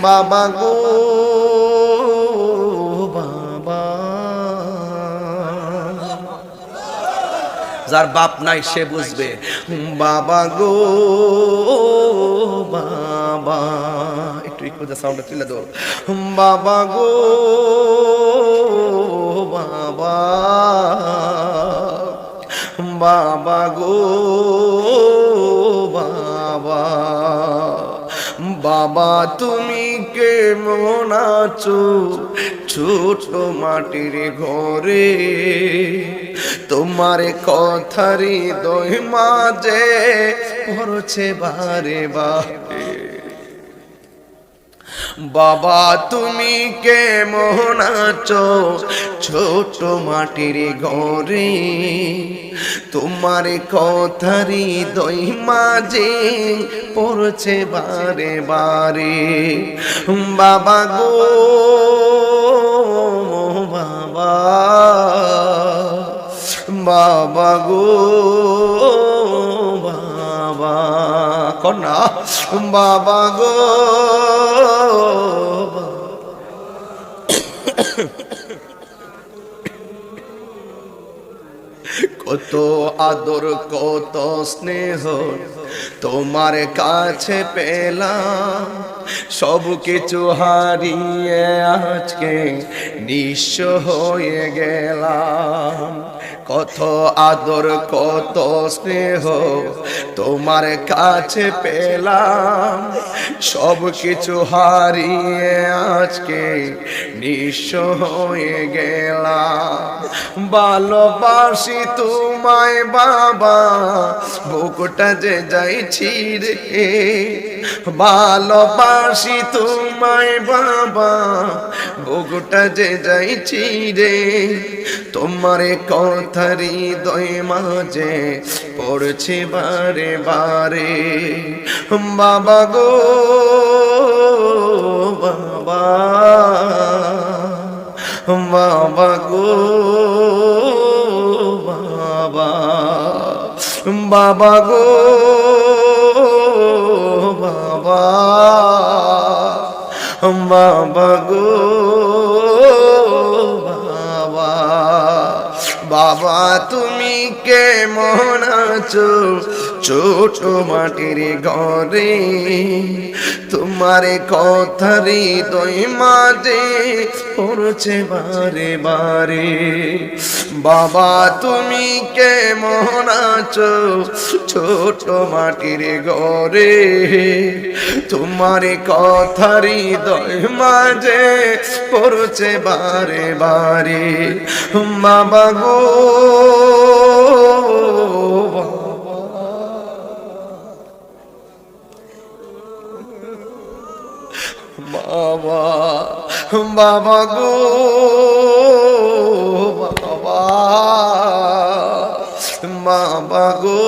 বাবা গো বাবা। যার বাপ নাই সে বুঝবে বাবা গো বাবা। একটু সাউন্ডটা তুলে দাও। বাবা গো বাবা, বাবা গো বাবা। বাবা তুমি কেমন আছো ছোট মাটির ঘরে, তোমার কথারি হৃদয় মাঝে পড়ছে বারে বারে। বাবা তুমি কেমন আছো ছোট মাটির ঘরে, তোমার কথারি হৃদয় মাঝে পড়ছে বারে বারে। বাবা গো বাবা, বাবা গো বাবা। কন্যা বাবা গো কত আদর কত স্নেহ তোমার কাছে পেলাম, সব কিছু হারিয়ে আজকে নিঃস্ব হয়ে গেলাম। কত আদর কত স্নেহ তোমার কাছে পেলাম, সব কিছু হারিয়ে আজকে নিঃস্ব হয়ে গেলাম। ভালোবাসি তোমায় বাবা বুকটা যে যাইছি রে, ভালোবাসি তোমায় বাবা বুকটা যে যাইছি রে, তোমার কথার হৃদয় মাঝে পড়ছে বারে বারে। বাবা গো বাবা, বাবা গো বাবা, বাবা গো বাবা, বাবা গো বাবা। বাবা তুমি কেমন আছো ছোট মাটির ঘরে, তোমার কথার হৃদয় মাঝে পড়ছে বারে বারে। বাবা তুমি কেমন আছো ছোট মাটির ঘরে, তোমার কথার হৃদয় মাঝে পড়ছে বারে বারে। বাবা গো বাবা, বাবা গো বাবা, বাবা গো